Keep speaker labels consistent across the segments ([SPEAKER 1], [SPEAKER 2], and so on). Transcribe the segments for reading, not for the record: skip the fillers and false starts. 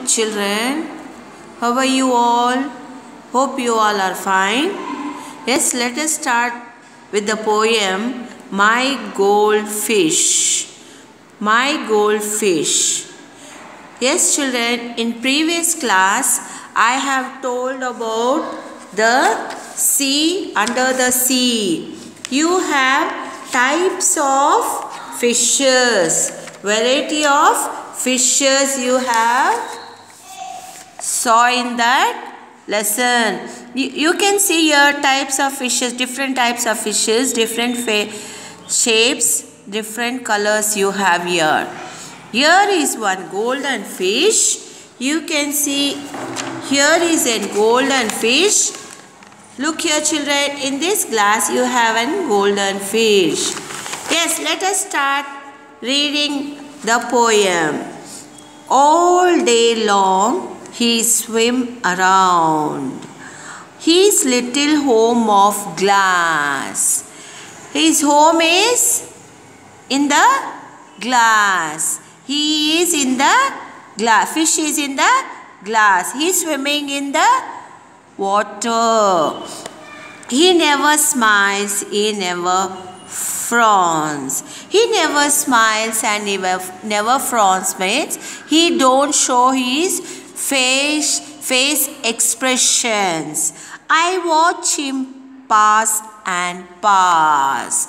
[SPEAKER 1] children. How are you all? Hope you all are fine. Yes, let us start with the poem My Goldfish. My Goldfish. Yes, children, in previous class I have told about the sea under the sea. You have types of fishes. Variety of fishes you have saw in that lesson. You can see here types of fishes, different types of fishes, different shapes, different colors you have here. Here is one golden fish. You can see here is a golden fish. Look here children, in this glass you have a golden fish. Yes, let us start reading the poem. All day long he swim around his little home of glass. His home is in the glass. He is in the glass. Fish is in the glass. He is swimming in the water. He never smiles. He never frowns. He never smiles and never frowns means he don't show his face expressions. I watch him pass and pass.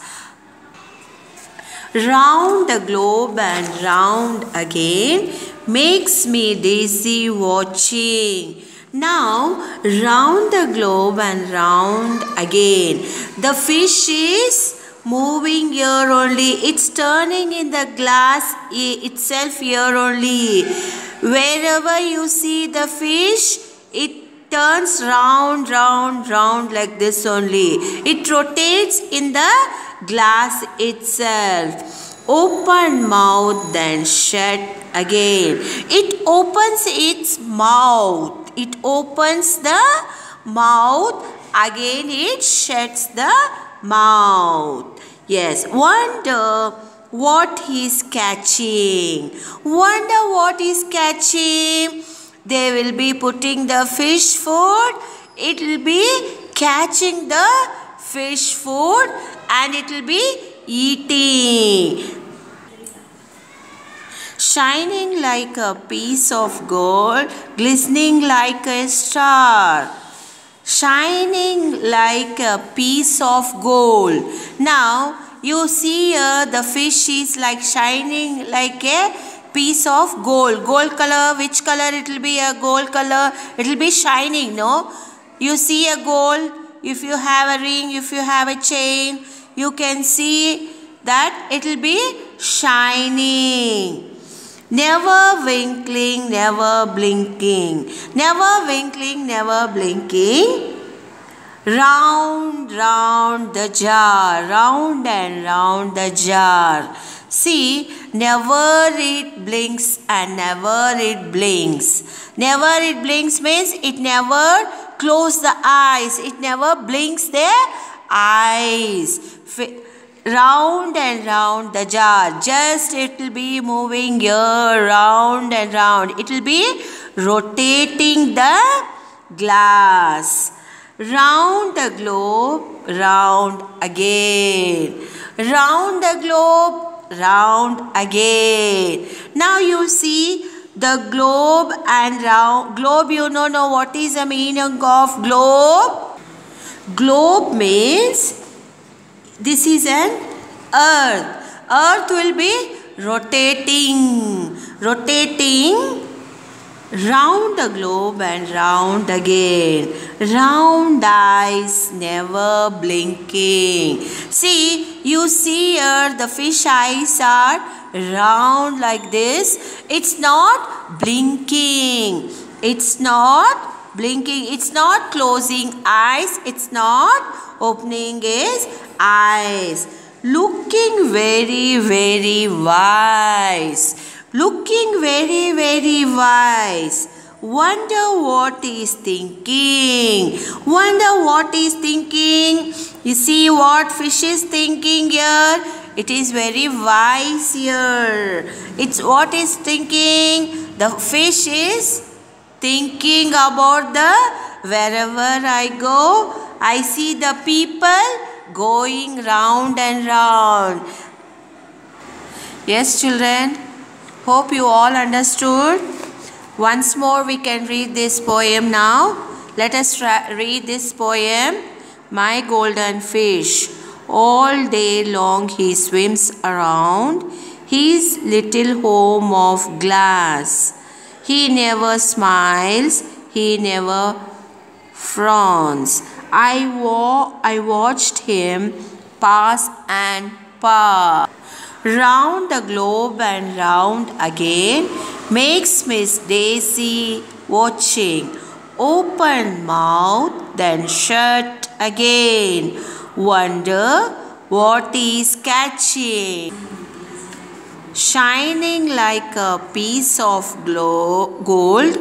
[SPEAKER 1] Round the globe and round again makes me dizzy watching. Now round the globe and round again. The fish is moving here only. It's turning in the glass itself here only. Wherever you see the fish, it turns round like this only. It rotates in the glass itself. Open mouth then shut again. It opens its mouth. It opens the mouth. Again it shuts the mouth. Yes, wonder what he's catching. Wonder what he's catching. They will be putting the fish food. It will be catching the fish food and it will be eating. Shining like a piece of gold, glistening like a star. Shining like a piece of gold. Now you see here the fish is like shining like a piece of gold. Gold color, which color it will be? A gold color. It will be shining, no? You see a gold. If you have a ring, if you have a chain, you can see that it will be shining. Never winkling, never blinking. Never winkling, never blinking. Round, round the jar. Round and round the jar. See, never it blinks and never it blinks. Never it blinks means it never closes the eyes. It never blinks the eyes. Round and round the jar. Just it will be moving here round and round. It will be rotating the glass. Round the globe, round again. Round the globe, round again. Now you see the globe and round. Globe, you know what is the meaning of globe? Globe means this is an earth. Earth will be rotating round the globe and round again. Round eyes, never blinking. See, you see here the fish eyes are round like this. It's not blinking. It's not blinking. It's not closing eyes. It's not opening his eyes. Looking very wise. Looking very wise. Wonder what he's thinking. Wonder what he's thinking. You see what fish is thinking here? It is very wise here. It's what is thinking. The fish is thinking about the wherever I go, I see the people going round and round. Yes, children, hope you all understood. Once more we can read this poem now. Let us read this poem. My golden fish. All day long he swims around his little home of glass. He never smiles, he never frowns. I watched him pass and pass. Round the globe and round again makes Miss Daisy watching. Open mouth, then shut again. Wonder what is catching. Shining like a piece of gold,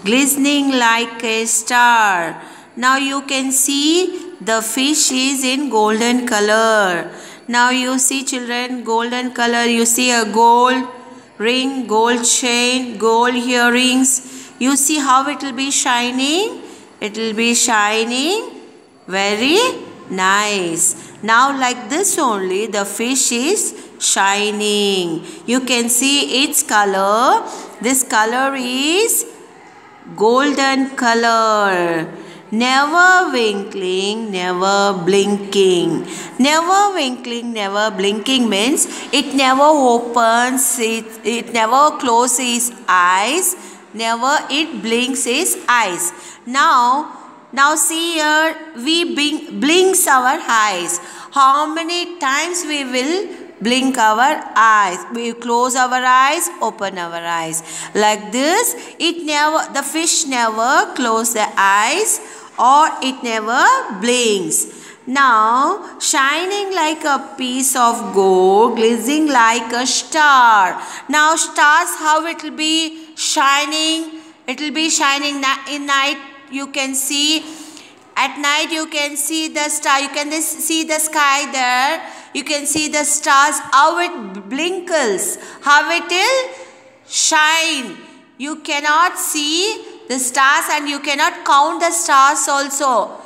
[SPEAKER 1] glistening like a star. Now you can see the fish is in golden color. Now you see, children, golden color. You see a gold ring, gold chain, gold earrings. You see how it will be shining? It will be shining very nice. Now like this only the fish is shining. You can see its color. This color is golden color. Never winkling, never blinking. Never winkling, never blinking means it never opens, it never closes its eyes, never it blinks its eyes. Now see here, we blinks our eyes. How many times we will blink our eyes? We close our eyes, open our eyes. Like this, the fish never close the eyes or it never blinks. Now, shining like a piece of gold, glistening like a star. Now, stars, how it will be shining? It will be shining in night. You can see, at night you can see the star. You can see the sky there. You can see the stars, how it blinkles, how it will shine. You cannot see the stars and you cannot count the stars also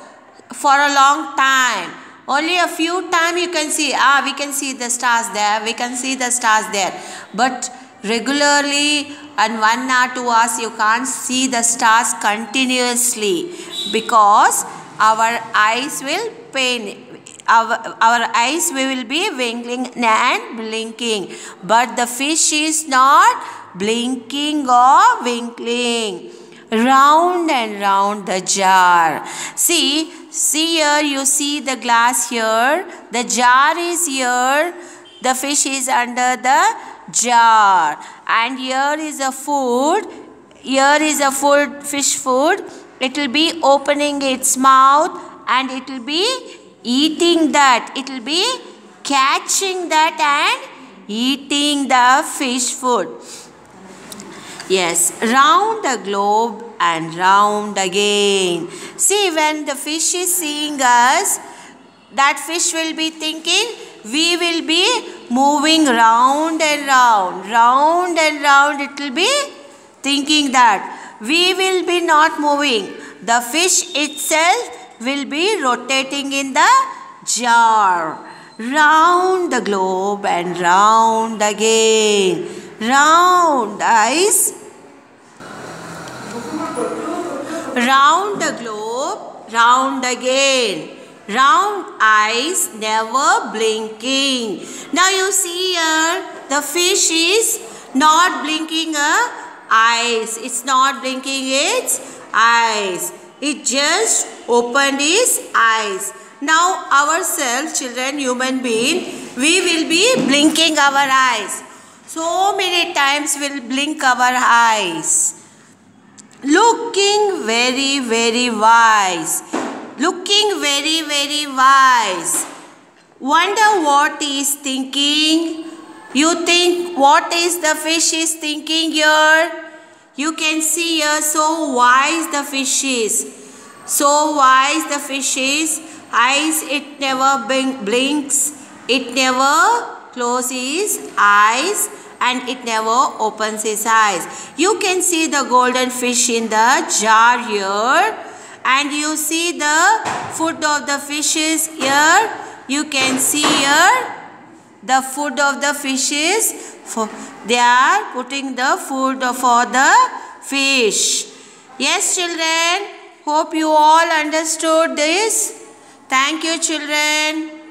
[SPEAKER 1] for a long time. Only a few times you can see, we can see the stars there, we can see the stars there. But regularly and 1 or 2 hours you can't see the stars continuously because our eyes will pain. Our eyes will be winkling and blinking. But the fish is not blinking or winkling. Round and round the jar. See here, you see the glass here. The jar is here. The fish is under the jar. And here is a food. Here is a fish food. It will be opening its mouth and it will be eating that. It will be catching that and eating the fish food. Yes, round the globe and round again. See, when the fish is seeing us, that fish will be thinking we will be moving round and round. Round and round it will be thinking that we will be not moving. The fish itself will be rotating in the jar. Round the globe and round again. Round eyes. Round the globe, round again. Round eyes, never blinking. Now you see here, the fish is not blinking her eyes. It's not blinking its eyes. It just opened its eyes. Now ourselves, children, human being, we will be blinking our eyes. So many times we'll blink our eyes. Looking very, very wise. Looking very, very wise. Wonder what is thinking. You think what is the fish is thinking here? You can see here, so wise the fish is. So wise the fish is. Eyes, it never blinks. It never closes eyes. and it never opens its eyes. You can see the golden fish in the jar here, and you see the food of the fishes here. You can see here the food of the fishes. They are putting the food for the fish. Yes, children. Hope you all understood this. Thank you, children.